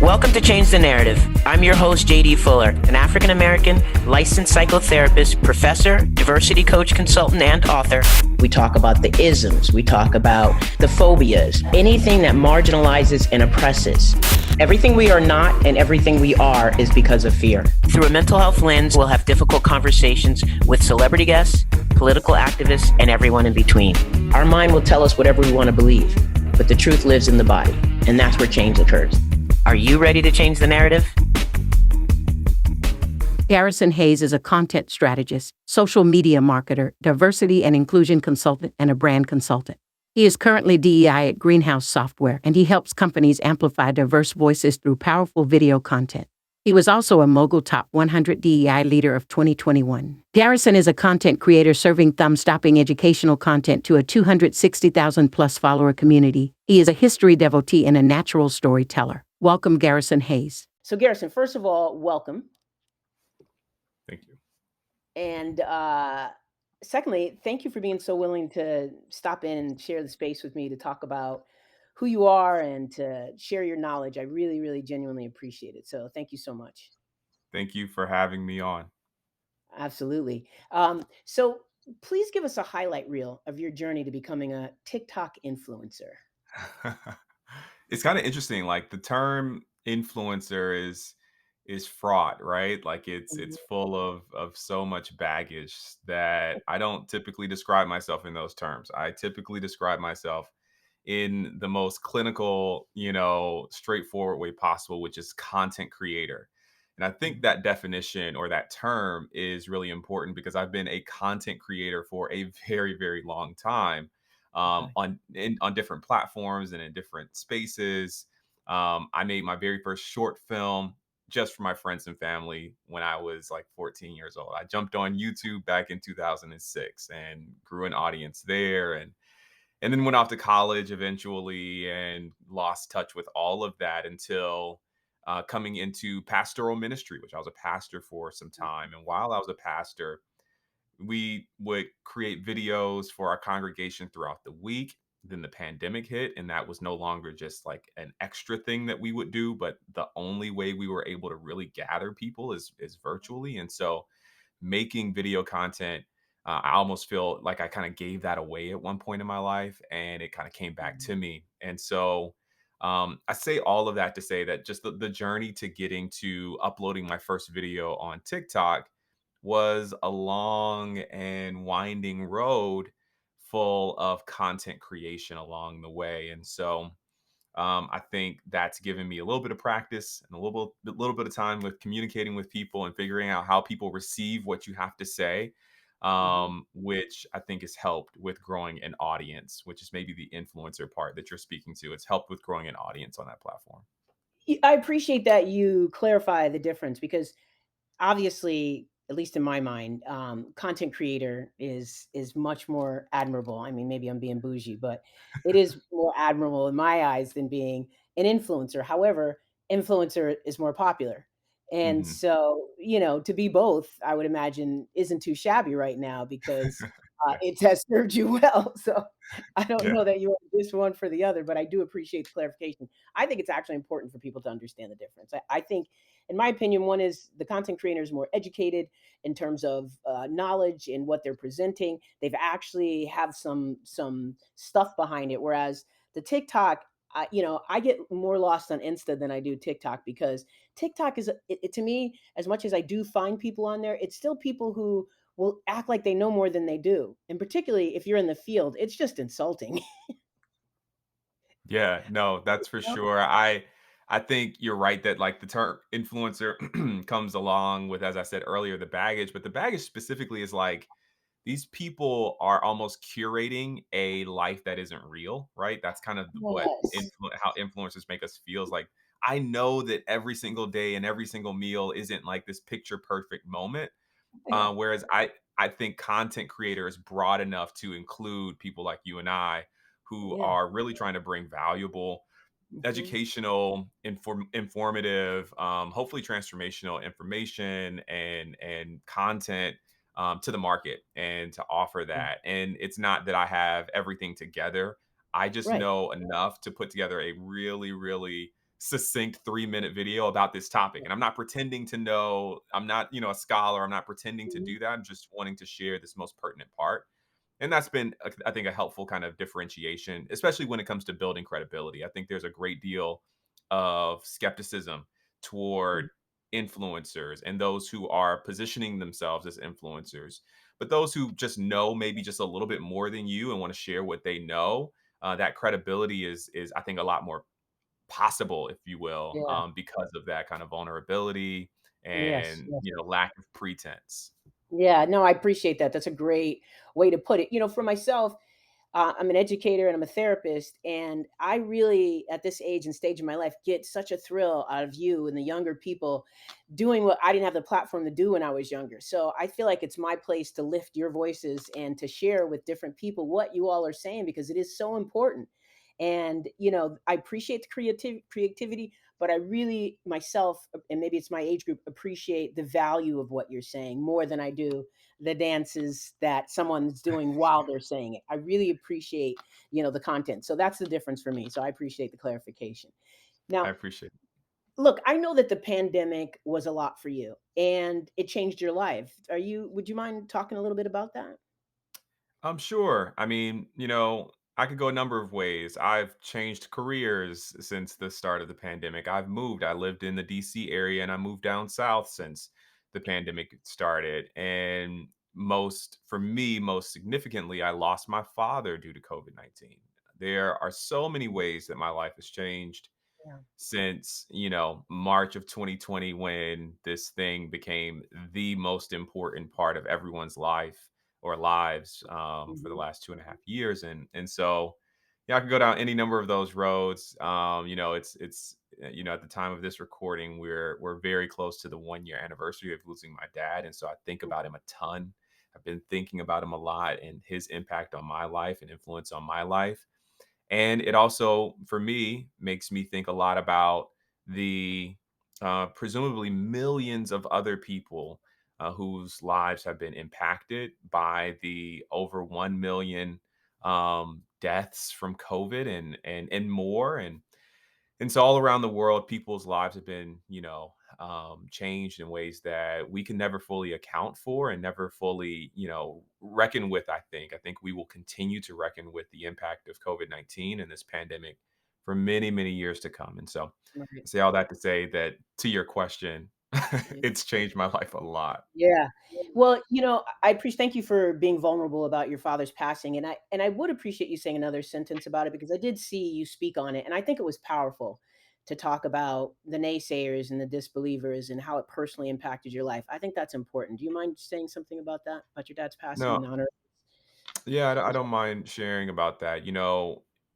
Welcome to Change the Narrative. I'm your host, JD Fuller, an African American licensed psychotherapist, professor, diversity coach, consultant, and author. We talk about the isms, we talk about the phobias, anything that marginalizes and oppresses. Everything we are not and everything we are is because of fear. Through a mental health lens, we'll have difficult conversations with celebrity guests, political activists, and everyone in between. Our mind will tell us whatever we want to believe, but the truth lives in the body, and that's where change occurs. Are you ready to change the narrative? Garrison Hayes is a content strategist, social media marketer, diversity and inclusion consultant, and a brand consultant. He is currently DEI at Greenhouse Software, and he helps companies amplify diverse voices through powerful video content. He was also a Mogul Top 100 DEI Leader of 2021. Garrison is a content creator serving thumb-stopping educational content to a 260,000-plus follower community. He is a history devotee and a natural storyteller. Welcome, Garrison Hayes. So, Garrison, first of all, welcome. Thank you. And secondly, thank you for being so willing to stop in and share the space with me to talk about who you are and to share your knowledge. I really, really genuinely appreciate it. So thank you so much. Thank you for having me on. Absolutely. So please give us a highlight reel of your journey to becoming a TikTok influencer. It's kind of interesting. Like the term influencer is fraught, right? Like it's full of so much baggage that I don't typically describe myself in those terms. I typically describe myself in the most clinical, straightforward way possible, which is content creator. And I think that definition or that term is really important because I've been a content creator for a very, very long time on different platforms and in different spaces. I made my very first short film just for my friends and family when I was like 14 years old. I jumped on YouTube back in 2006 and grew an audience there and then went off to college eventually and lost touch with all of that until coming into pastoral ministry, which I was a pastor for some time. And while I was a pastor, we would create videos for our congregation throughout the week. Then the pandemic hit, and that was no longer just like an extra thing that we would do, but the only way we were able to really gather people is virtually. And so making video content, I almost feel like I kind of gave that away at one point in my life, and it kind of came back to me. And so I say all of that to say that just the journey to getting to uploading my first video on TikTok was a long and winding road full of content creation along the way. And so I think that's given me a little bit of practice and a little bit of time with communicating with people and figuring out how people receive what you have to say, which I think has helped with growing an audience, which is maybe the influencer part that you're speaking to. It's helped with growing an audience on that platform. I appreciate that you clarify the difference because obviously, at least in my mind, content creator is much more admirable. I mean, maybe I'm being bougie, but it is more admirable in my eyes than being an influencer. However, influencer is more popular. And Mhm. so, to be both, I would imagine isn't too shabby right now because Yeah. it has served you well. So I don't Yeah. know that you want this one for the other, but I do appreciate the clarification. I think it's actually important for people to understand the difference. I think, in my opinion, one is the content creator is more educated in terms of knowledge and what they're presenting. They've actually have some stuff behind it. Whereas the TikTok, I get more lost on Insta than I do TikTok because TikTok is to me, as much as I do find people on there, it's still people who will act like they know more than they do. And particularly if you're in the field, it's just insulting. Yeah, no, that's for sure. I think you're right that like the term influencer comes along with, as I said earlier, the baggage, but the baggage specifically is like these people are almost curating a life that isn't real, right? That's kind of what Yes. how influencers make us feel is like I know that every single day and every single meal isn't like this picture perfect moment. Yeah. Whereas I think content creator is broad enough to include people like you and I who Yeah. are really trying to bring valuable, Mhm. educational, informative, hopefully transformational information and content to the market and to offer that. And it's not that I have everything together. I just Right. know enough to put together a really, really succinct 3-minute video about this topic. And I'm not pretending to know, I'm not, a scholar. I'm not pretending to Mhm. do that. I'm just wanting to share this most pertinent part. And that's been, I think, a helpful kind of differentiation, especially when it comes to building credibility. I think there's a great deal of skepticism toward Mhm. influencers and those who are positioning themselves as influencers. But those who just know maybe just a little bit more than you and want to share what they know, that credibility is I think a lot more possible, if you will, Yeah. because of that kind of vulnerability Yes. and Yes. lack of pretense. Yeah. No, I appreciate that. That's a great way to put it. For myself, I'm an educator and I'm a therapist, and I really, at this age and stage of my life, get such a thrill out of you and the younger people doing what I didn't have the platform to do when I was younger. So I feel like it's my place to lift your voices and to share with different people what you all are saying because it is so important. And I appreciate the creativity, but I really myself, and maybe it's my age group, appreciate the value of what you're saying more than I do the dances that someone's doing while they're saying it. I really appreciate, the content. So that's the difference for me. So I appreciate the clarification. I Now, appreciate it. look, I know that the pandemic was a lot for you and it changed your life. Would you mind talking a little bit about that? I'm sure. I mean, I could go a number of ways. I've changed careers since the start of the pandemic. I've moved. I lived in the DC area and I moved down south since the pandemic started. And for me, most significantly, I lost my father due to COVID-19. There are so many ways that my life has changed Yeah. since March of 2020, when this thing became the most important part of everyone's life or lives, for the Mhm. last 2.5 years. And so yeah, I can go down any number of those roads. It's at the time of this recording, we're very close to the 1 year anniversary of losing my dad, and so I think about him a ton. I've been thinking about him a lot and his impact on my life and influence on my life. And it also, for me, makes me think a lot about the presumably millions of other people whose lives have been impacted by the over 1 million deaths from COVID and more. And so all around the world, people's lives have been, changed in ways that we can never fully account for and never fully, reckon with. I think we will continue to reckon with the impact of COVID-19 and this pandemic for many, many years to come. And so Right. I say all that to say that, to your question, Yeah. it's changed my life a lot. Yeah. Well, I appreciate thank you for being vulnerable about your father's passing. And I would appreciate you saying another sentence about it because I did see you speak on it. And I think it was powerful to talk about the naysayers and the disbelievers and how it personally impacted your life. I think that's important. Do you mind saying something about that, about your dad's passing in No, honor? yeah, I don't mind sharing about that.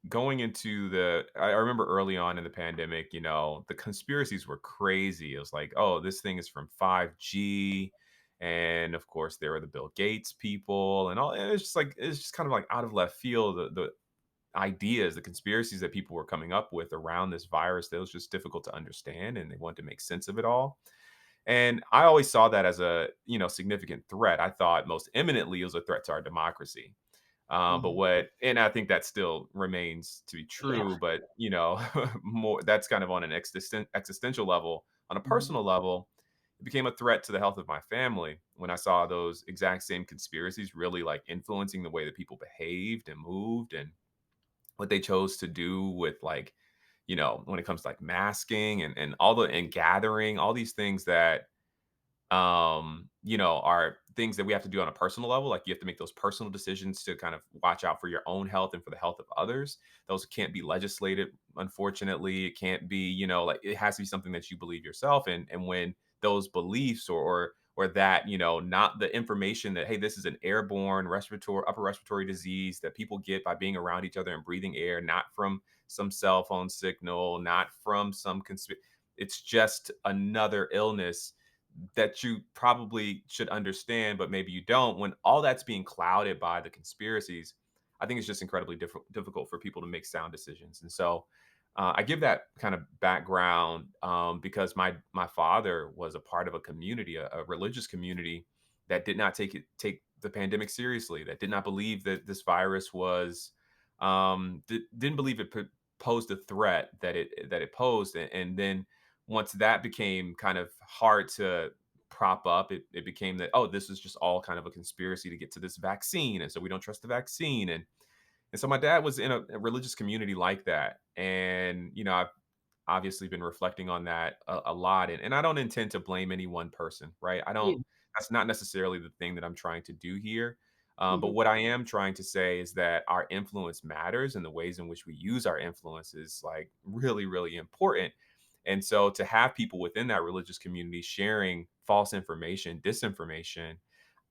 Going into I remember early on in the pandemic, the conspiracies were crazy. It was like, oh, this thing is from 5G. And of course, there were the Bill Gates people and all. And it's just kind of like out of left field. The ideas, the conspiracies that people were coming up with around this virus, that was just difficult to understand. And they wanted to make sense of it all. And I always saw that as a, significant threat. I thought most eminently it was a threat to our democracy. But Mhm. and I think that still remains to be Yeah. true, but more, that's kind of on an existential level. On a Mhm. personal level, it became a threat to the health of my family when I saw those exact same conspiracies really like influencing the way that people behaved and moved and what they chose to do with, like, when it comes to like masking and all the and gathering, all these things that are things that we have to do on a personal level. Like, you have to make those personal decisions to kind of watch out for your own health and for the health of others. Those can't be legislated, unfortunately. It can't be, like, it has to be something that you believe yourself in. And when those beliefs or that, not the information that, hey, this is an airborne upper respiratory disease that people get by being around each other and breathing air, not from some cell phone signal, not from some it's just another illness that you probably should understand, but maybe you don't. When all that's being clouded by the conspiracies, I think it's just incredibly difficult for people to make sound decisions. And so I give that kind of background because my father was a part of a community, a religious community that did not take the pandemic seriously, that did not believe that this virus was, didn't believe it posed a threat that it posed, and then once that became kind of hard to prop up, it became that, oh, this is just all kind of a conspiracy to get to this vaccine, and so we don't trust the vaccine. And so my dad was in a religious community like that, and I've obviously been reflecting on that a lot, and I don't intend to blame any one person, right? I don't. Yeah. That's not necessarily the thing that I'm trying to do here. But Mhm. what I am trying to say is that our influence matters, and the ways in which we use our influence is like really, really important. And so to have people within that religious community sharing false information, disinformation,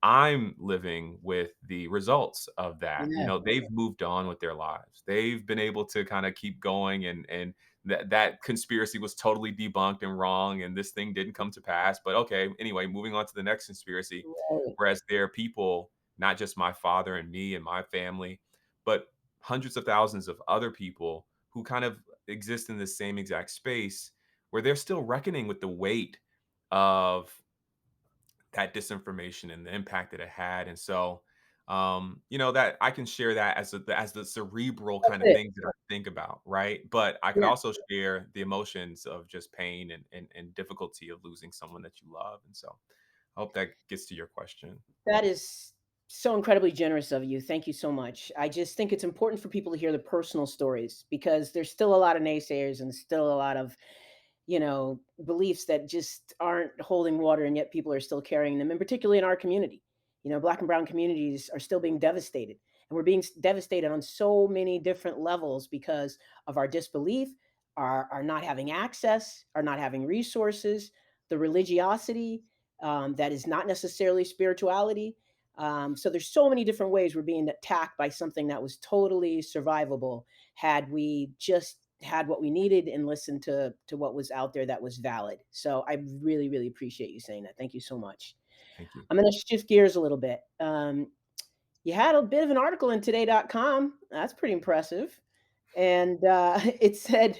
I'm living with the results of that. Yeah. They've moved on with their lives. They've been able to kind of keep going, and that conspiracy was totally debunked and wrong, and this thing didn't come to pass. But okay, anyway, moving on to the next conspiracy. Right. Whereas there are people, not just my father and me and my family, but hundreds of thousands of other people who kind of exist in the same exact space where they're still reckoning with the weight of that disinformation and the impact that it had. And so, that I can share that as the cerebral That's kind of it. things that I think about, right? But I can Yeah. also share the emotions of just pain and difficulty of losing someone that you love. And so I hope that gets to your question. That is so incredibly generous of you. Thank you so much. I just think it's important for people to hear the personal stories because there's still a lot of naysayers and still a lot of, beliefs that just aren't holding water, and yet people are still carrying them, and particularly in our community. Black and brown communities are still being devastated, and we're being devastated on so many different levels because of our disbelief, our not having access, our not having resources, the religiosity that is not necessarily spirituality. So there's so many different ways we're being attacked by something that was totally survivable had we just had what we needed and listened to what was out there that was valid. So I really, really appreciate you saying that. Thank you so much. Thank you. I'm going to shift gears a little bit. You had a bit of an article in today.com. That's pretty impressive. And it said,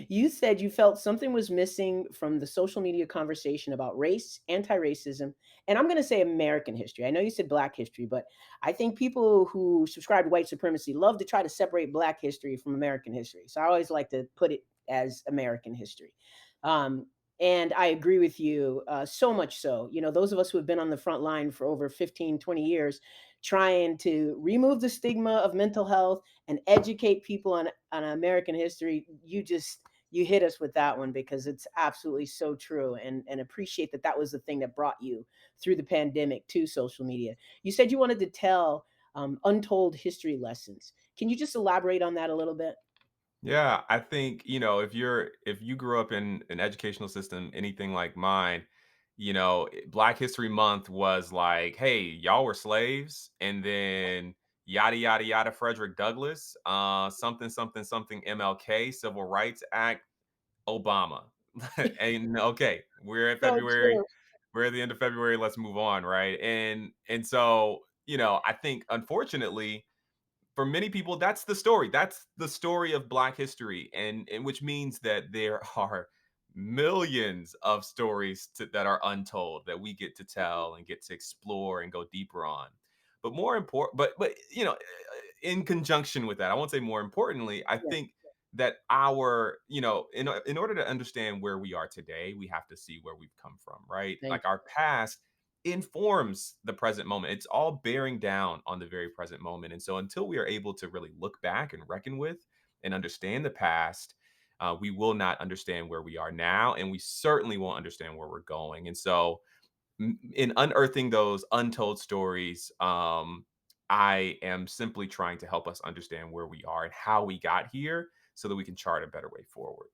you said you felt something was missing from the social media conversation about race, anti racism, and I'm going to say American history. I know you said Black history, but I think people who subscribe to white supremacy love to try to separate Black history from American history. So I always like to put it as American history. Um, and I agree with you so much so. Those of us who have been on the front line for over 15, 20 years trying to remove the stigma of mental health and educate people on American history, you hit us with that one because it's absolutely so true, and appreciate that was the thing that brought you through the pandemic to social media. You said you wanted to tell untold history lessons. Can you just elaborate on that a little bit? Yeah, I think, if you grew up in an educational system anything like mine, Black History Month was like, hey, y'all were slaves, and then yada yada yada Frederick Douglass, something something something MLK, Civil Rights Act, Obama. And okay, we're at So February, true. we're at the end of February, let's move on, right? And so, I think unfortunately for many people, that's the story. That's the story of Black history, and which means that there are millions of stories that are untold that we get to tell and get to explore and go deeper on. But more important, but in conjunction with that, I won't say more importantly, I Yeah, think that our, in order to understand where we are today, we have to see where we've come from, right? thank Like our past informs the present moment. It's all bearing down on the very present moment. And so until we are able to really look back and reckon with and understand the past, we will not understand where we are now. And we certainly won't understand where we're going. And so in unearthing those untold stories, I am simply trying to help us understand where we are and how we got here so that we can chart a better way forward.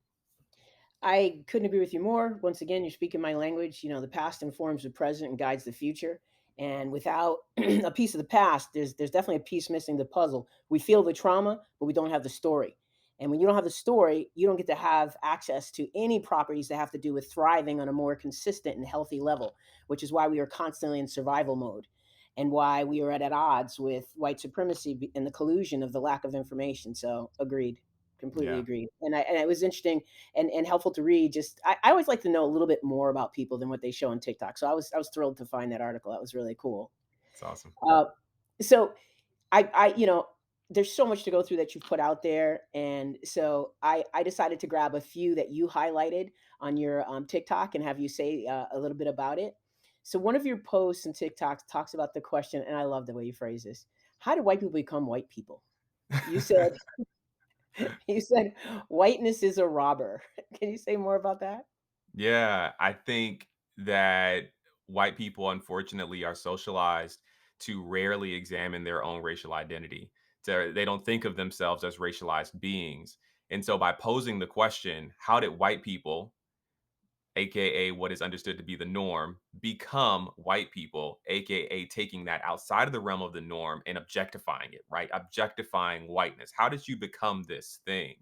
I couldn't agree with you more. Once again, you're speaking my language. The past informs the present and guides the future. And without a piece of the past, there's definitely a piece missing the puzzle. We feel the trauma, but we don't have the story. And when you don't have the story, you don't get to have access to any properties that have to do with thriving on a more consistent and healthy level, which is why we are constantly in survival mode and why we are at odds with white supremacy and the collusion of the lack of information. So, agreed. Completely Yeah, agreed. And it was interesting and helpful to read. Just I always like to know a little bit more about people than what they show on TikTok. So I was thrilled to find that article. That was really cool. it's awesome. Uh, so I there's so much to go through that you've put out there, and so I decided to grab a few that you highlighted on your TikTok and have you say a little bit about it. So one of your posts and TikToks talks about the question, and I love the way you phrase this: how do white people become white people? You said you said whiteness is a robber. Can you say more about that? Yeah, I think that white people unfortunately are socialized to rarely examine their own racial identity. They don't think of themselves as racialized beings. And so by posing the question, how did white people, aka what is understood to be the norm, become white people, aka taking that outside of the realm of the norm and objectifying it, right? Objectifying whiteness. How did you become this thing?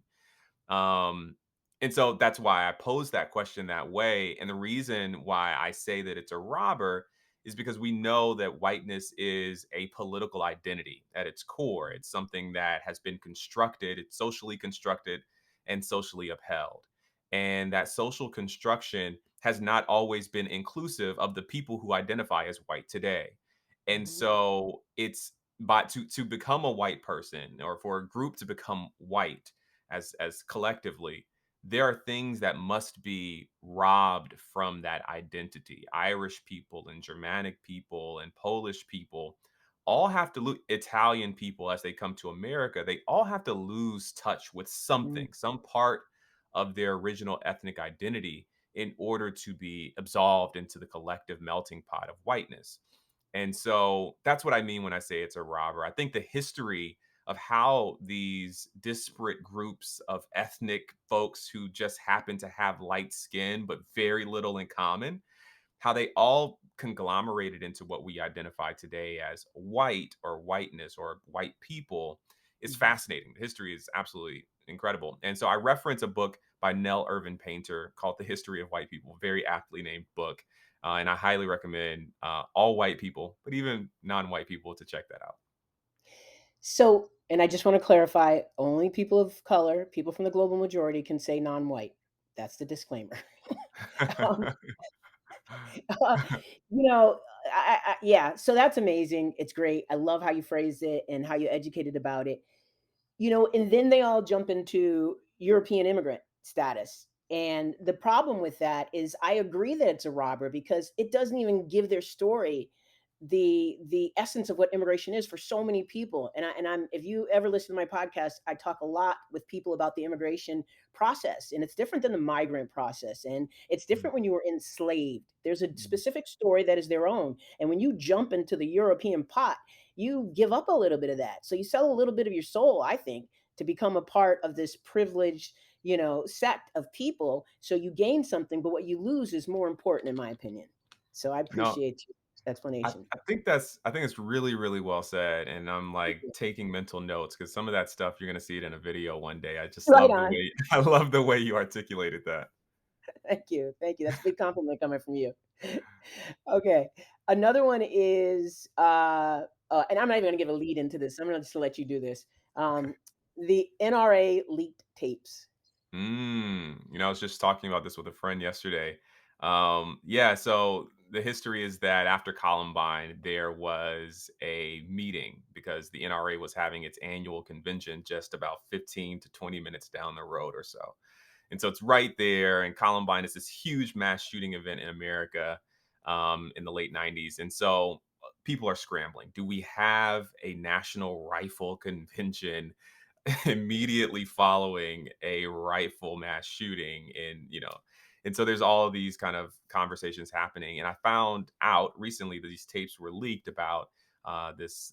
Um, and so that's why I pose that question that way. And the reason why I say that it's a robber is because we know that whiteness is a political identity at its core. It's something that has been constructed, it's socially constructed and socially upheld. And that social construction has not always been inclusive of the people who identify as white today. And Hmm. so it's by to become a white person or for a group to become white as collectively, there are things that must be robbed from that identity. Irish people and Germanic people and Polish people all have to lose. Italian people as they come to America, they all have to lose touch with something, some part of their original ethnic identity in order to be absolved into the collective melting pot of whiteness. And so that's what I mean when I say it's a robber. I think the history of how these disparate groups of ethnic folks who just happen to have light skin but very little in common, how they all conglomerated into what we identify today as white or whiteness or white people is Hmm. fascinating. The history is absolutely incredible. And so I reference a book by Nell Irvin Painter called The History of White People, very aptly named book. And I highly recommend all white people, but even non white people to check that out. So, and I just want to clarify, only people of color, people from the global majority can say non-white. That's the disclaimer. um, uh, you know, yeah, so that's amazing. It's great. I love how you phrased it and how you educated about it. And then they all jump into European immigrant status. And the problem with that is I agree that it's a robber because it doesn't even give their story the essence of what immigration is for so many people. And I'm if you ever listen to my podcast, I talk a lot with people about the immigration process, and it's different than the migrant process, and it's different when you were enslaved. There's a specific story that is their own, and when you jump into the European pot, you give up a little bit of that. So you sell a little bit of your soul, I think, to become a part of this privileged, sect of people. So you gain something, but what you lose is more important, in my opinion. So I No, appreciate your explanation. I think it's really, really well said. And I'm like taking mental notes because some of that stuff you're gonna see it in a video one day. I just Right love the on. way I love the way you articulated that. Thank you. Thank you. That's a big compliment coming from you. Okay. Another one is, and I'm not even going to give a lead into this. I'm going to just let you do this. Um, the NRA leaked tapes. I was just talking about this with a friend yesterday. Yeah, so the history is that after Columbine, there was a meeting because the NRA was having its annual convention just about 15 to 20 minutes down the road or so. And so it's right there. And Columbine is this huge mass shooting event in America in the late 90s. And so people are scrambling. Do we have a national rifle convention immediately following a rifle mass shooting and so there's all of these kind of conversations happening, and I found out recently that these tapes were leaked about this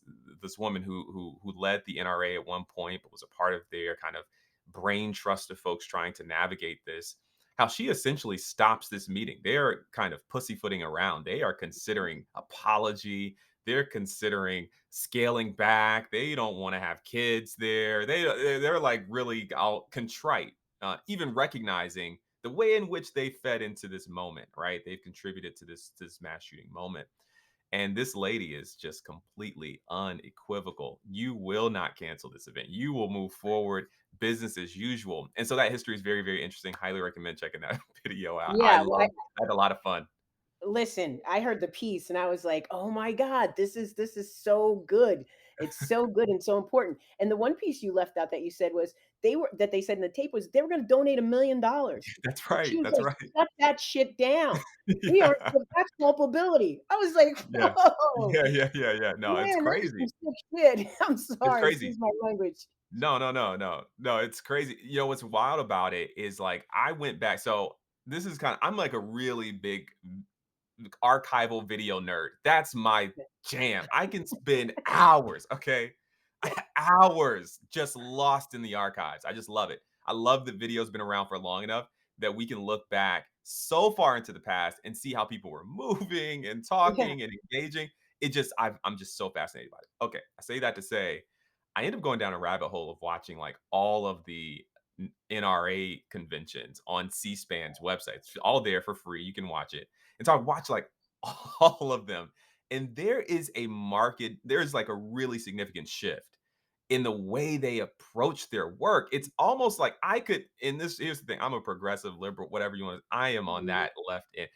woman who led the NRA at one point but was a part of their kind of brain trust of folks trying to navigate this, how she essentially stops this meeting. They're kind of pussyfooting around. They are considering apology. They're considering scaling back. They don't want to have kids there. They're like really out contrite, even recognizing the way in which they fed into this moment. Right, they've contributed to this mass shooting moment. And this lady is just completely unequivocal. You will not cancel this event. You will move forward, business as usual. And so that history is very, very interesting. Highly recommend checking that video out. Yeah. Well, I had a lot of fun. Listen, I heard the piece and I was like, "Oh my god, this is so good. It's so good and so important." And the one piece you left out that you said was they said in the tape was they were gonna donate $1,000,000. That's And she right, was that's like, right. "Shut that shit down. We aren't Yeah. that's culpability." I was like, Yeah. "Whoa, Yeah. No, it's man, that's some crazy. sick shit." I'm It's sorry, excuse crazy. my language. No, it's crazy. You know, what's wild about it is, like, I went back so this is kinda I'm like a really big archival video nerd. That's my jam. I can spend hours, okay? Hours just lost in the archives. I just love it. I love that video's been around for long enough that we can look back so far into the past and see how people were moving and Yeah, talking and engaging. I'm just so fascinated by it. Okay, I say that to say I end up going down a rabbit hole of watching like all of the NRA conventions on C-SPAN's website. It's all there for free. You can watch it. And so I watch like all of them. And there's like a really significant shift in the way they approach their work. It's almost like I could, in this, here's the thing, I'm a progressive liberal, whatever you want. I am on mhm, that left end.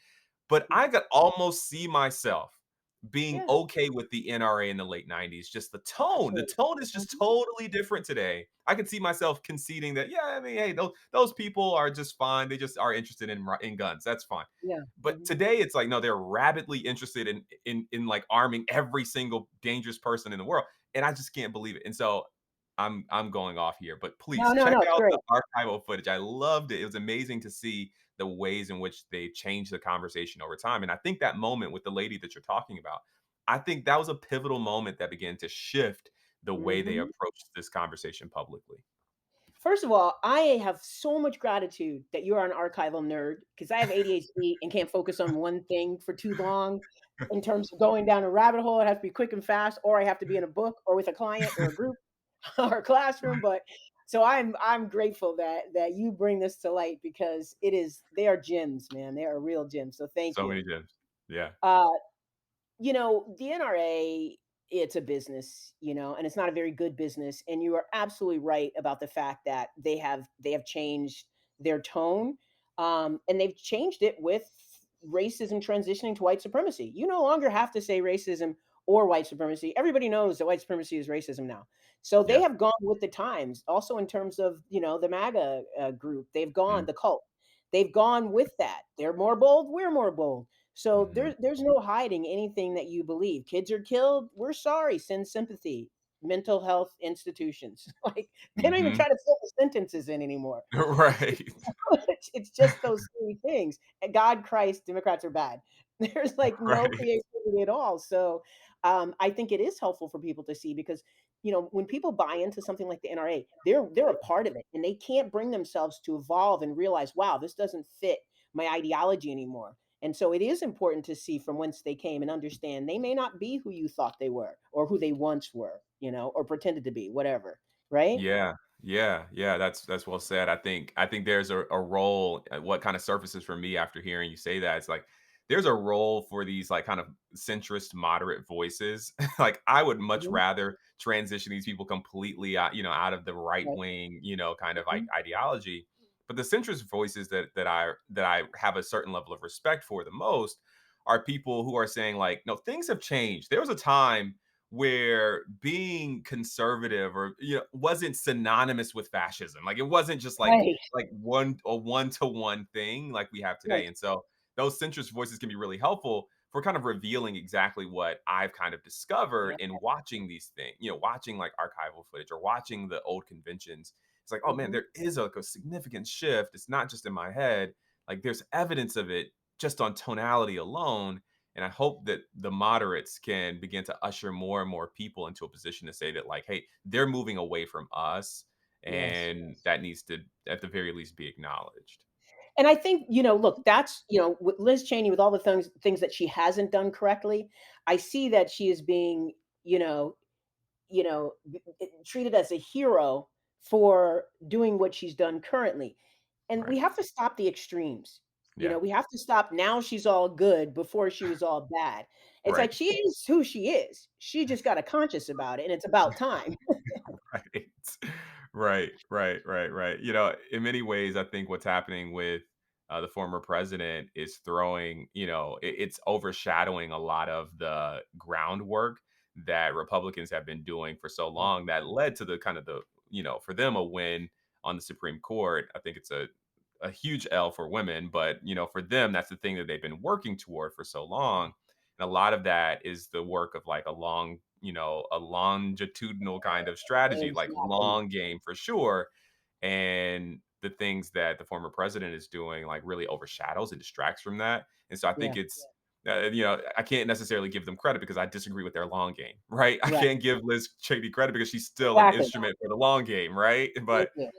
But I could almost see myself being yeah, okay with the NRA in the late 90s. Just the absolutely. tone is just Mhm, totally different today. I could see myself conceding that, yeah, I mean, hey, those people are just fine. They just are interested in guns. That's fine. yeah, But mhm. today it's like, no, they're rabidly interested in like arming every single dangerous person in the world. And I just can't believe it. And so I'm going off here, but No, please no, check no, it's out great. the archival footage. I loved it. It was amazing to see the ways in which they changed the conversation over time. And I think that moment with the lady that you're talking about, I think that was a pivotal moment that began to shift the way they Mhm. approached this conversation publicly. First of all, I have so much gratitude that you are an archival nerd because I have ADHD and can't focus on one thing for too long. In terms of going down a rabbit hole, it has to be quick and fast, or I have to be in a book or with a client or a group or a classroom. But so I'm grateful that you bring this to light because they are gems, man. They are real gems. So thank So you. many gems. Yeah. Uh, the NRA, it's a business, and it's not a very good business. And you are absolutely right about the fact that they have changed their tone, and they've changed it with racism transitioning to white supremacy. You no longer have to say racism or white supremacy. Everybody knows that white supremacy is racism now. So they Yeah. have gone with the times. Also, in terms of the MAGA group, they've gone Mm, the cult. They've gone with that. They're more bold. We're more bold. So mhm. there's no hiding anything that you believe. Kids are killed. We're sorry. Send sympathy. Mental health institutions. Like they don't even Mhm. try to fill the sentences in anymore. Right. It's just those three things. And God, Christ, Democrats are bad. There's like no Right. creativity at all. So I think it is helpful for people to see because when people buy into something like the NRA, they're a part of it, and they can't bring themselves to evolve and realize, wow, this doesn't fit my ideology anymore. And so it is important to see from whence they came and understand they may not be who you thought they were or who they once were, or pretended to be, whatever. Right? Yeah. That's well said. I think there's a role. What kind of surfaces for me after hearing you say that? It's like there's a role for these like kind of centrist moderate voices. Like I would much Mhm. rather transition these people completely out of the right Right. wing, kind of like Mhm. ideology. But the centrist voices that I have a certain level of respect for the most are people who are saying like, no, things have changed. There was a time where being conservative or wasn't synonymous with fascism. Like it wasn't just Right. like one-to-one thing like we have today. Right. And so those centrist voices can be really helpful for kind of revealing exactly what I've kind of Yeah. discovered in watching these things, watching like archival footage or watching the old conventions. It's like, oh man, Mhm. there is like a significant shift. It's not just in my head. Like there's evidence of it just on tonality alone. And I hope that the moderates can begin to usher more and more people into a position to say that, like, hey, they're moving away from us. Yes. And that needs to, at the very least, be acknowledged. And I think, look, that's, with Liz Cheney, with all the things that she hasn't done correctly, I see that she is being, you know, treated as a hero for doing what she's done currently. And Right. we have to stop the extremes. Yeah. We have to stop now she's all good before she was all bad. It's like Right. she is who she is. She just got a conscious about it and it's about time. Right. Right. In many ways, I think what's happening with the former president is throwing, it's overshadowing a lot of the groundwork that Republicans have been doing for so Right. long that led to the kind of the, for them a win on the Supreme Court. I think it's a huge L for women, but for them, that's the thing that they've been working toward for so long. And a lot of that is the work of like a longitudinal kind of strategy, like Exactly. long game for sure. And the things that the former president is doing like really overshadows and distracts from that. And so I think Yeah. it's I can't necessarily give them credit because I disagree with their long game, right? I Right. can't give Liz Cheney credit because she's still an Exactly. instrument for the long game, right? Thank But you.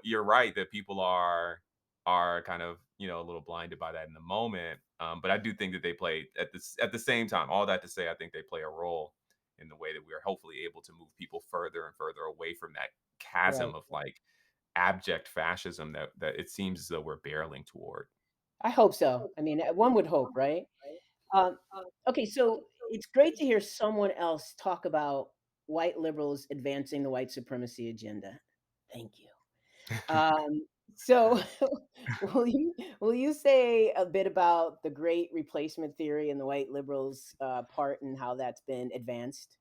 you're right that people are kind of a little blinded by that in the moment. But I do think that they play at the same time. All that to say, I think they play a role in the way that we are hopefully able to move people further and further away from that chasm Right. of like abject fascism that it seems as though we're barreling toward. I hope so. I mean, one would hope, right? Um, okay, so it's great to hear someone else talk about white liberals advancing the white supremacy agenda. Thank you. So will you say a bit about the great replacement theory and the white liberals part and how that's been advanced?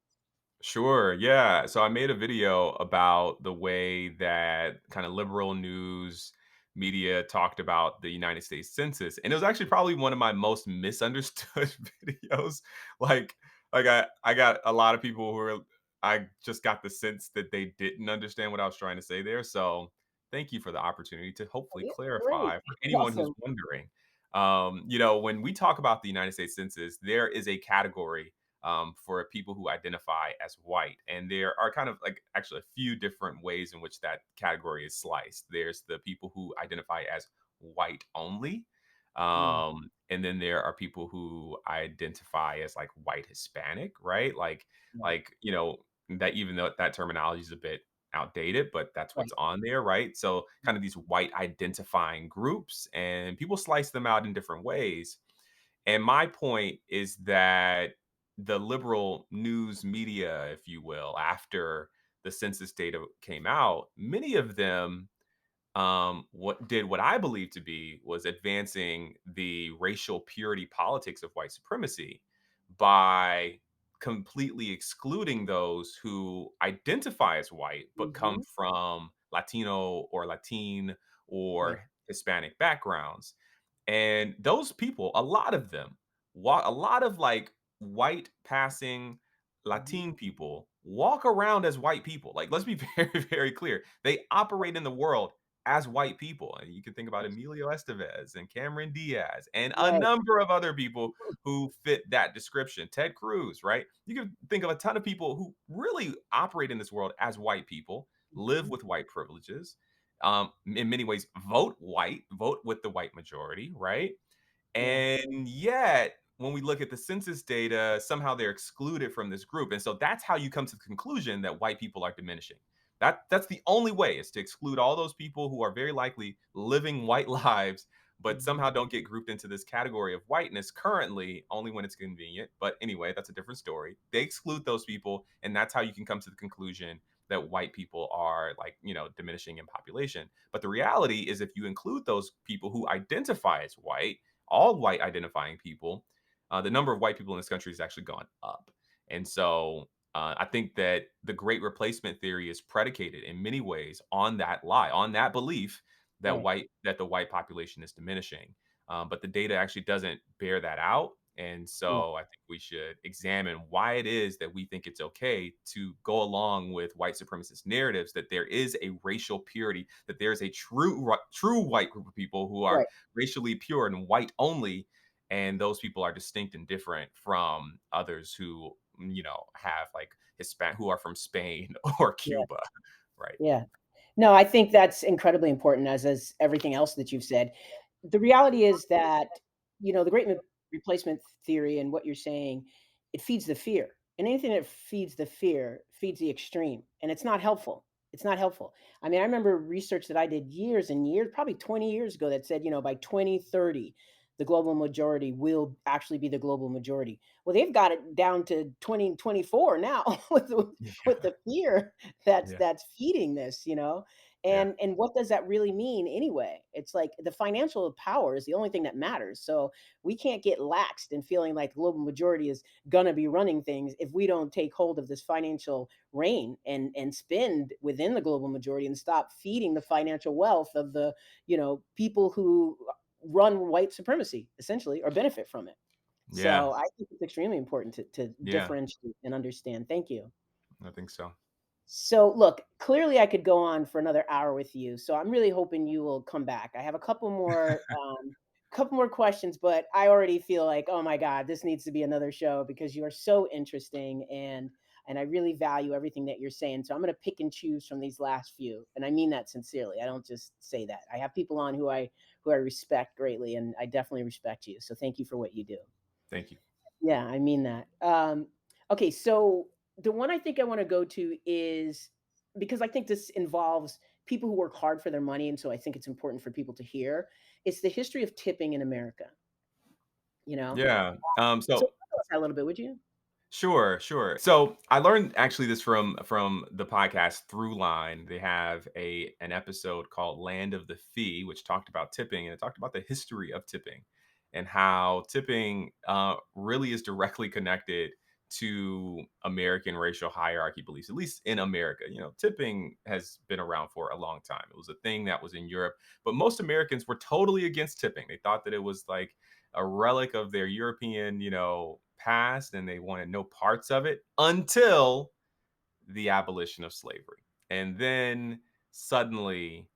Sure. Yeah. So I made a video about the way that kind of liberal news media talked about the United States Census. And it was actually probably one of my most misunderstood videos. Like I got a lot of people I just got the sense that they didn't understand what I was trying to say there. So thank you for the opportunity to hopefully Yeah, great. clarify for anyone who's Awesome. wondering. When we talk about the United States Census, there is a category for people who identify as white. And there are kind of like actually a few different ways in which that category is sliced. There's the people who identify as white only. Mm, And then there are people who identify as like white Hispanic, right? right, That even though that terminology is a bit outdated, but that's what's right. on there, right? So kind of these white identifying groups, and people slice them out in different ways. And my point is that the liberal news media, if you will, after the census data came out, many of them what I believe to be was advancing the racial purity politics of white supremacy by completely excluding those who identify as white but come Mhm. from Latino or Latin Right. or Hispanic backgrounds. And those people, a lot of them, a lot of like white passing Mhm. Latin people walk around as white people. Like, let's be very, very clear. They operate in the world as white people. And you can think about Emilio Estevez and Cameron Diaz and a Right. number of other people who fit that description. Ted Cruz, right? You can think of a ton of people who really operate in this world as white people, live Mhm. with white privileges, in many ways vote white, vote with the white majority, right? Yeah. And yet, when we look at the census data, somehow they're excluded from this group. And so that's how you come to the conclusion that white people are diminishing. That's the only way, is to exclude all those people who are very likely living white lives, but Mhm. somehow don't get grouped into this category of whiteness currently, only when it's convenient. But anyway, that's a different story. They exclude those people, and that's how you can come to the conclusion that white people are like, diminishing in population. But the reality is, if you include those people who identify as white, all white identifying people, the number of white people in this country has actually gone up. And so I think that the great replacement theory is predicated in many ways on that lie, on that belief that Right. the white population is diminishing. But the data actually doesn't bear that out. And Yeah. so I think we should examine why it is that we think it's okay to go along with white supremacist narratives, that there is a racial purity, that there is a true white group of people who are Right. racially pure and white only, and those people are distinct and different from others who have like Hispanic, who are from Spain or Yeah. Cuba, right? Yeah. No, I think that's incredibly important, as everything else that you've said. The reality is that, the great replacement theory and what you're saying, it feeds the fear. And anything that feeds the fear feeds the extreme. And it's not helpful. It's not helpful. I mean, I remember research that I did years and years, probably 20 years ago, that said, by 2030, the global majority will actually be the global majority. Well, they've got it down to 2024 now with the Yeah, with the fear that's yeah, that's feeding this. Yeah. And what does that really mean anyway? It's like the financial power is the only thing that matters. So we can't get laxed in feeling like the global majority is gonna be running things if we don't take hold of this financial reign and spend within the global majority and stop feeding the financial wealth of the, people who run white supremacy essentially or benefit from it. Yeah. So I think it's extremely important to Yeah. differentiate and understand. Thank you. I think so. So, look, clearly I could go on for another hour with you. So I'm really hoping you will come back. I have a couple more questions, but I already feel like, oh my God, this needs to be another show because you are so interesting and I really value everything that you're saying. So I'm going to pick and choose from these last few, and I mean that sincerely. I don't just say that. I have people on who I respect greatly, and I definitely respect you. So thank you for what you do. Thank you. Yeah, I mean that. Okay, so the one I think I want to go to is because I think this involves people who work hard for their money, and so I think it's important for people to hear. It's the history of tipping in America. You know, Yeah. so So tell us that a little bit, would you? sure, sure. So I learned actually this from the podcast Throughline. They have an episode called Land of the Fee, which talked about tipping, and it talked about the history of tipping and how tipping really is directly connected to American racial hierarchy beliefs, at least in America. Tipping has been around for a long time. It was a thing that was in Europe, but most Americans were totally against tipping. They thought that it was like a relic of their European, past, and they wanted no parts of it until the abolition of slavery. And then suddenly,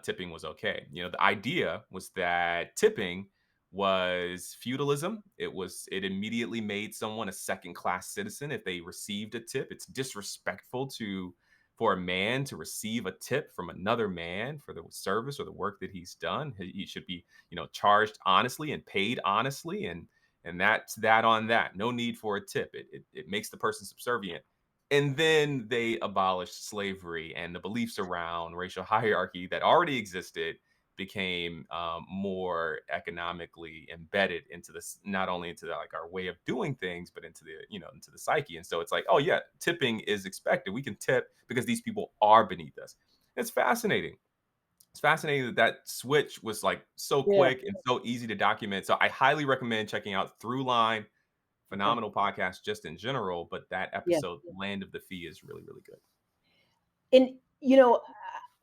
tipping was okay. The idea was that tipping was feudalism. It immediately made someone a second class citizen if they received a tip. It's disrespectful for a man to receive a tip from another man for the service or the work that he's done. He should be, charged honestly and paid honestly, and that's that on that. No need for a tip. It makes the person subservient. And then they abolished slavery, and the beliefs around racial hierarchy that already existed became more economically embedded into this, not only into like our way of doing things, but into the psyche. And so it's like, oh yeah, tipping is expected. We can tip because these people are beneath us. It's fascinating. It's fascinating that switch was like so Yeah. quick and so easy to document. So I highly recommend checking out Throughline. Okay. Phenomenal podcast just in general, but that Yeah. episode, Land of the Fee, is really, really good. And you know,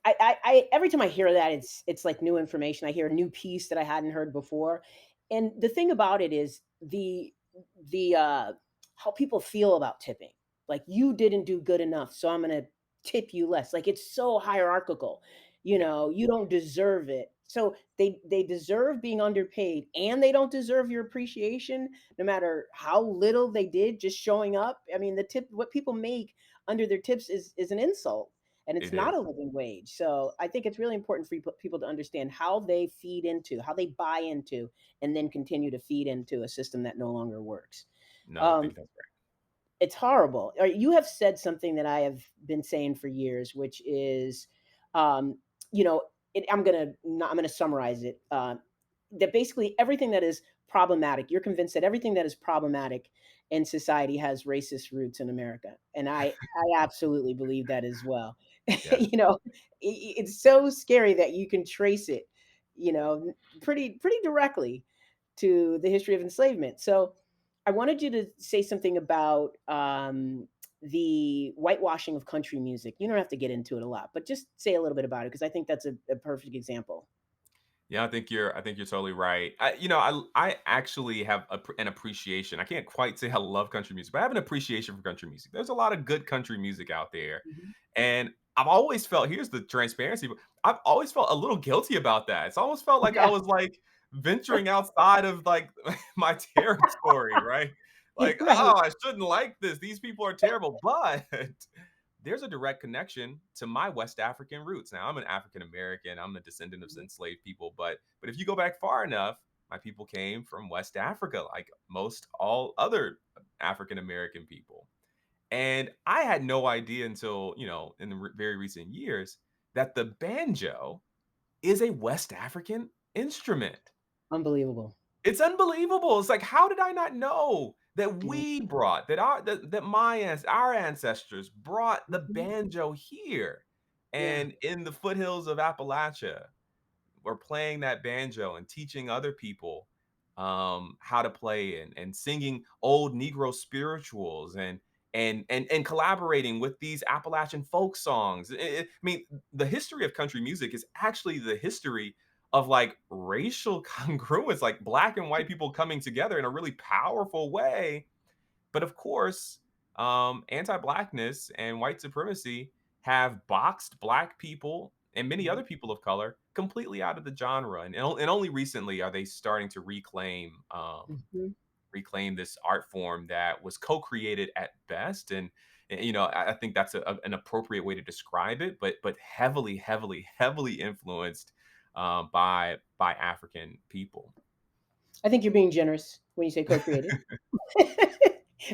I every time I hear that, it's like new information. I hear a new piece that I hadn't heard before. And the thing about it is the how people feel about tipping. Like you didn't do good enough, so I'm gonna tip you less. Like it's so hierarchical. Yeah, You don't deserve it. So they deserve being underpaid and they don't deserve your appreciation no matter how little they did just showing up. I mean, the tip what people make under their tips is an insult and it's it not is. a living wage. So I think it's really important for people to understand how they feed into, how they buy into, and then continue to feed into a system that no longer works. No, I Um, think that's it's horrible. You have said something that I have been saying for years, which is, um, you know, I'm gonna summarize it. That basically everything that is problematic, you're convinced that everything that is problematic in society has racist roots in America, and I absolutely believe that as well. right. It's so scary that you can trace it, pretty directly to the history of enslavement. So I wanted you to say something about the whitewashing of country music. You don't have to get into it a lot, but just say a little bit about it because I think that's a perfect example. Yeah, I think you're totally right. I actually have an appreciation. I can't quite say I love country music, but I have an appreciation for country music. There's a lot of good country music out there, Mhm. and I've always felt, here's the transparency, but I've always felt a little guilty about that. It's almost felt like I Yeah, was like venturing outside of like my territory, right? Like, right. oh, I shouldn't like this. These people are terrible, but there's a direct connection to my West African roots. Now, I'm an African American. I'm a descendant of enslaved people, but if you go back far enough, my people came from West Africa, like most all other African American people. And I had no idea until, in the very recent years that the banjo is a West African instrument. Unbelievable. It's unbelievable. It's like, how did I not know that Yeah. we brought that our ancestors brought the Mhm. banjo here? Yeah. And in the foothills of Appalachia, we're playing that banjo and teaching other people how to play and singing old Negro spirituals and collaborating with these Appalachian folk songs. I mean, the history of country music is actually the history of like racial congruence, like black and white people coming together in a really powerful way. But of course, anti-blackness and white supremacy have boxed black people and many Mhm. other people of color completely out of the genre. And only recently are they starting to Mhm. reclaim this art form that was co-created at best. And, you know, I think that's an appropriate way to describe it, but heavily influenced by African people. I think you're being generous when you say co-created.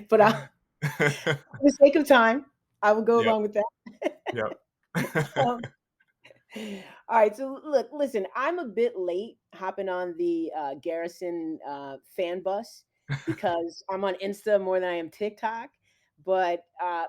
But for the sake of time, I will go Yep. along with that. Yep. Um, all right, so look, listen, I'm a bit late hopping on the Garrison fan bus because I'm on Insta more than I am TikTok. But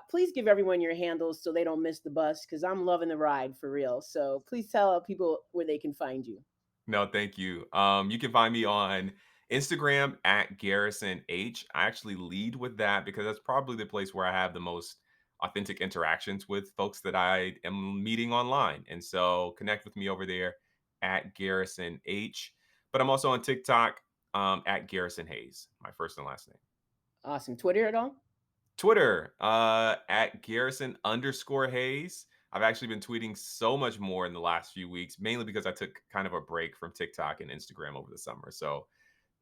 please give everyone your handles so they don't miss the bus because I'm loving the ride for real. So please tell people where they can find you. No, thank you. You can find me on Instagram at Garrison H. I actually lead with that because that's probably the place where I have the most authentic interactions with folks that I am meeting online. And so connect with me over there at Garrison H. But I'm also on TikTok at Garrison Hayes, my first and last name. Awesome. Twitter at all? Twitter, at Garrison_Hayes. I've actually been tweeting so much more in the last few weeks, mainly because I took kind of a break from TikTok and Instagram over the summer. So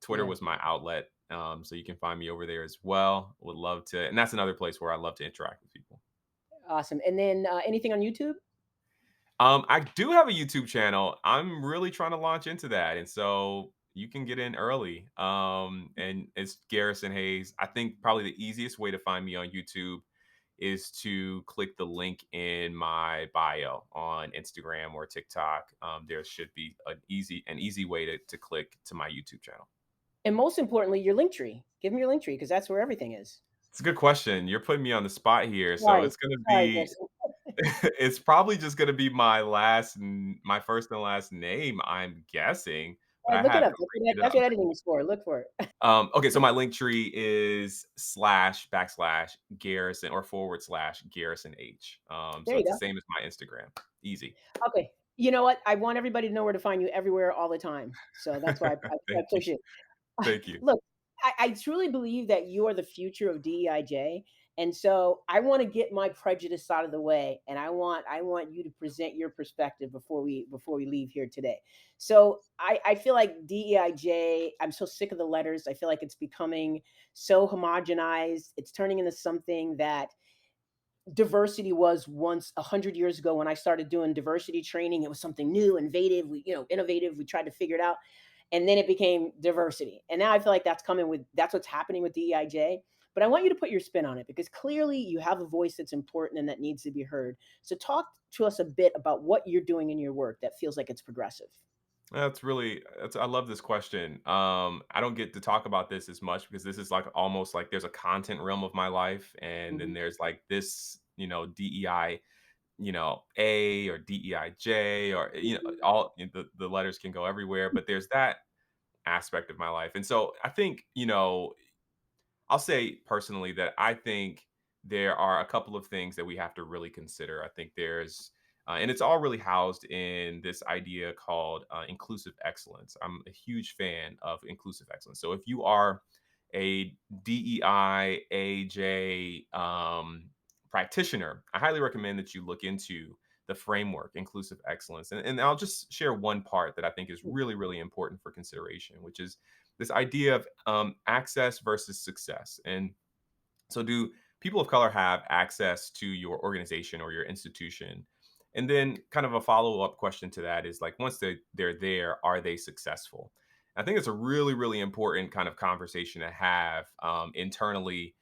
Twitter Yeah. was my outlet. So you can find me over there as well. Would love to, and that's another place where I love to interact with people. Awesome. And then anything on YouTube? I do have a YouTube channel. I'm really trying to launch into that, and so you can get in early. And it's Garrison Hayes. I think probably the easiest way to find me on YouTube is to click the link in my bio on Instagram or TikTok. There should be an easy way to click to my YouTube channel. And most importantly, your link tree. Give me your link tree because that's where everything is. It's a good question. You're putting me on the spot here, so Sorry. it's gonna Sorry, be Garrison. it's probably just gonna be my first and last name, I'm guessing, but All I right, look it have up. to read it That's up. what editing is for. Look for it. Okay, so my link tree is // Garrison or /Garrison H. There So you it's the go. same as my Instagram. Easy. Okay. You know what? I want everybody to know where to find you everywhere all the time. So that's why I Thank you. push it. Thank you. Look, I truly believe that you are the future of DEIJ. And so I want to get my prejudice out of the way, and I want you to present your perspective before we leave here today. So I feel like DEIJ. I'm so sick of the letters. I feel like it's becoming so homogenized. It's turning into something that diversity was once 100 years ago when I started doing diversity training. It was something new, innovative, innovative. We tried to figure it out, and then it became diversity. And now I feel like that's what's happening with DEIJ. But I want you to put your spin on it because clearly you have a voice that's important and that needs to be heard. So talk to us a bit about what you're doing in your work that feels like it's progressive. I love this question. I don't get to talk about this as much because this is like almost like there's a content realm of my life, and then Mhm. there's like this, DEI, A or DEIJ, or Mhm. all the letters can go everywhere, but there's that aspect of my life. And so I think, I'll say personally that I think there are a couple of things that we have to really consider. I think and it's all really housed in this idea called inclusive excellence. I'm a huge fan of inclusive excellence. So if you are a DEI, AJ practitioner, I highly recommend that you look into the framework, inclusive excellence. And I'll just share one part that I think is really, really important for consideration, which is this idea of access versus success. And so, do people of color have access to your organization or your institution? And then, kind of a follow up question to that is like, once they're there, are they successful? I think it's a really, really important kind of conversation to have internally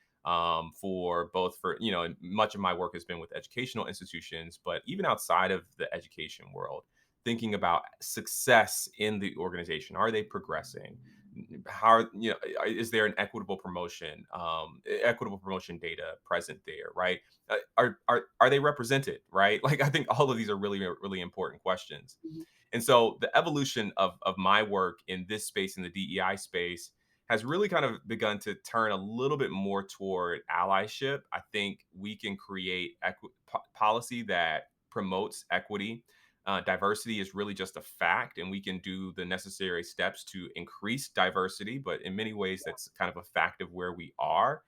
for both for, and much of my work has been with educational institutions, but even outside of the education world, thinking about success in the organization. Are they progressing? how are, is there an equitable promotion, equitable promotion data present there, right? Are they represented, right? Like I think all of these are really really important questions. Mhm. And so the evolution of my work in this space, in the DEI space, has really kind of begun to turn a little bit more toward allyship. I think we can create policy that promotes equity. Diversity is really just a fact, and we can do the necessary steps to increase diversity. But in many ways, that's kind of a fact of where we are.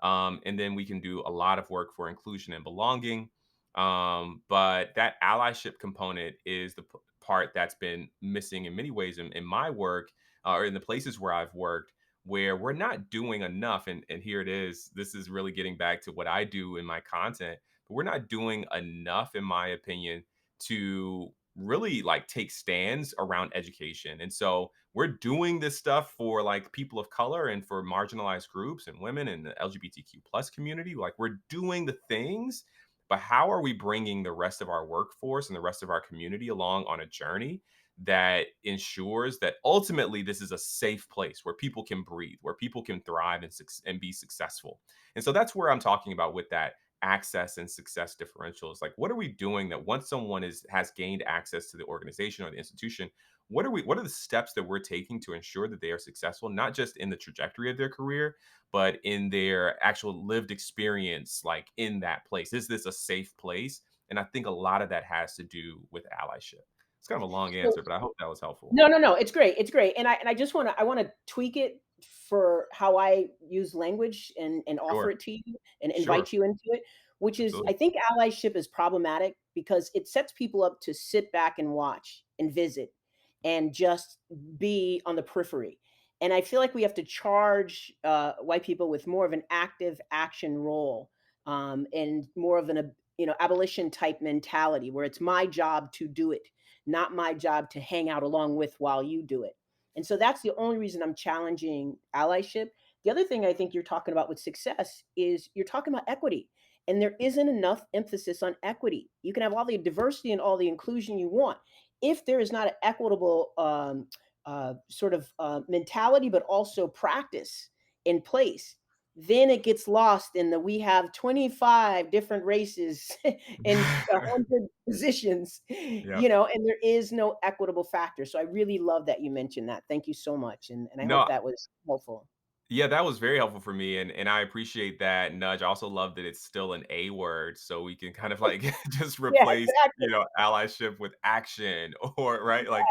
And then we can do a lot of work for inclusion and belonging. But that allyship component is the part that's been missing in many ways in my work, or in the places where I've worked, where we're not doing enough. And here it is. This is really getting back to what I do in my content, but we're not doing enough, in my opinion, to really like take stands around education. And so we're doing this stuff for like people of color and for marginalized groups and women and the LGBTQ plus community. Like we're doing the things, but how are we bringing the rest of our workforce and the rest of our community along on a journey that ensures that ultimately this is a safe place where people can breathe, where people can thrive and be successful? And so that's where I'm talking about with that access and success differentials. Like, what are we doing that once someone has gained access to the organization or the institution, what are the steps that we're taking to ensure that they are successful, not just in the trajectory of their career, but in their actual lived experience, like in that place? Is this a safe place? And I think a lot of that has to do with allyship. It's kind of a long So answer, but I hope that was helpful. no, no, no, it's great, it's great, and I just I wanna tweak it for how I use language and offer Sure. it to you and Sure. invite you into it, which is I Absolutely. think allyship is problematic because it sets people up to sit back and watch and visit and just be on the periphery, and I feel like we have to charge, white people with more of an active action role, and more of an ab abolition type mentality where it's my job to do it, not my job to hang out along with while you do it. And so that's the only reason I'm challenging allyship. The other thing I think you're talking about with success is you're talking about equity. And there isn't enough emphasis on equity. You can have all the diversity and all the inclusion you want. If there is not an equitable sort of mentality, but also practice in place, then it gets lost in the we have 25 different races in 100 positions, Yeah. and there is no equitable factor. So I really love that you mentioned that. Thank you so much. And I hope No, that was helpful. yeah, that was very helpful for me, and I appreciate that nudge. I also love that it's still an A word, so we can kind of like just Yeah, replace, exactly. allyship with action, or right, like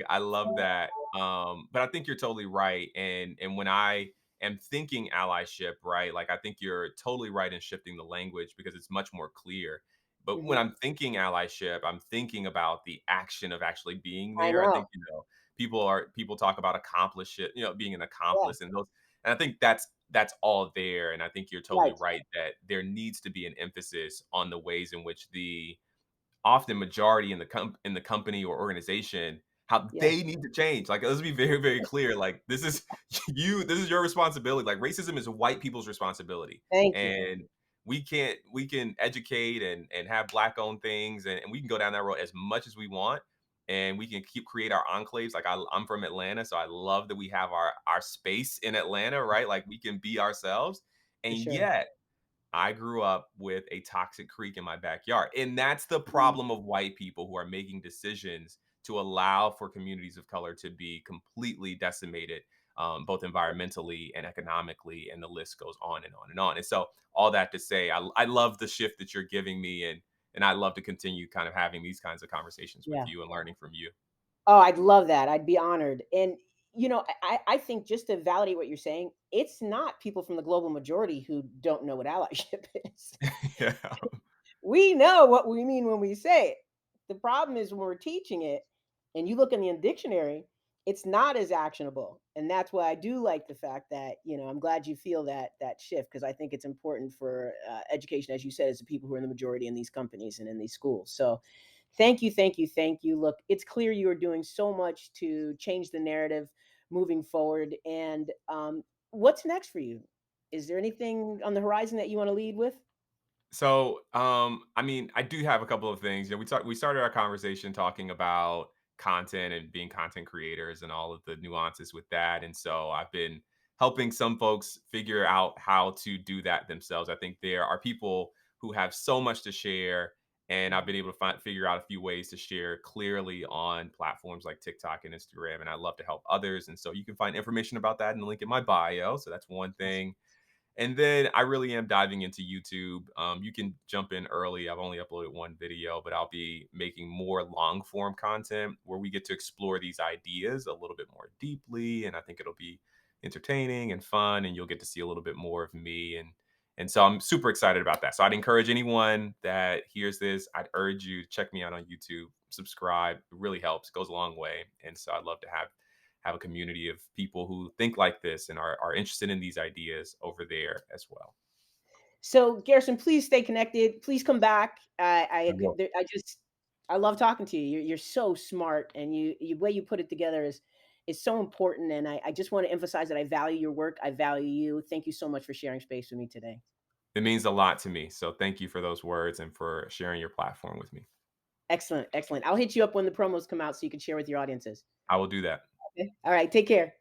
I love that. But I think you're totally right, and when I am thinking allyship, right, like I think you're totally right in shifting the language because it's much more clear. But when Mhm. I'm thinking allyship, I'm thinking about the action of actually being I there. I know. think people talk about accomplish it, being an Yeah, accomplice, and I think that's all there. And I think you're totally right. right that there needs to be an emphasis on the ways in which the often majority in in the company or organization, how Yeah. they need to change. Like, let's be very, very clear. Like, this is this is your responsibility. Like, racism is white people's responsibility. Thank you. And we can educate and have black owned things, and we can go down that road as much as we want. And we can create our enclaves. Like I'm from Atlanta, so I love that we have our space in Atlanta, right? Like we can be ourselves. For And sure. yet I grew up with a toxic creek in my backyard. And that's the Mm, problem of white people who are making decisions to allow for communities of color to be completely decimated, both environmentally and economically. And the list goes on and on and on. And so, all that to say, I love the shift that you're giving me. And I love to continue kind of having these kinds of conversations with yeah. you and learning from you. Oh, I'd love that. I'd be honored. And I think just to validate what you're saying, it's not people from the global majority who don't know what allyship is. Yeah. We know what we mean when we say it. The problem is when we're teaching it and you look in the dictionary, it's not as actionable. And that's why I do like the fact that, I'm glad you feel that shift because I think it's important for education, as you said, as the people who are in the majority in these companies and in these schools. So thank you, thank you, thank you. Look, it's clear you are doing so much to change the narrative moving forward. And what's next for you? Is there anything on the horizon that you want to lead with? So, I mean, I do have a couple of things. We started our conversation talking about content and being content creators and all of the nuances with that. And so I've been helping some folks figure out how to do that themselves. I think there are people who have so much to share, and I've been able to figure out a few ways to share clearly on platforms like TikTok and Instagram. And I love to help others. And so you can find information about that in the link in my bio. So that's one Awesome. thing. And then I really am diving into YouTube. You can jump in early. I've only uploaded one video, but I'll be making more long form content where we get to explore these ideas a little bit more deeply. And I think it'll be entertaining and fun, and you'll get to see a little bit more of me. And so I'm super excited about that. So I'd encourage anyone that hears this, I'd urge you to check me out on YouTube, subscribe. It really helps, goes a long way. And so I'd love to have a community of people who think like this and are interested in these ideas over there as well. So, Garrison, please stay connected. Please come back. I I agree. will. I love talking to you. You're so smart, and you way you put it together is so important. And I just want to emphasize that I value your work. I value you. Thank you so much for sharing space with me today. It means a lot to me. So thank you for those words and for sharing your platform with me. Excellent, excellent. I'll hit you up when the promos come out so you can share with your audiences. I will do that. Okay. All right. Take care.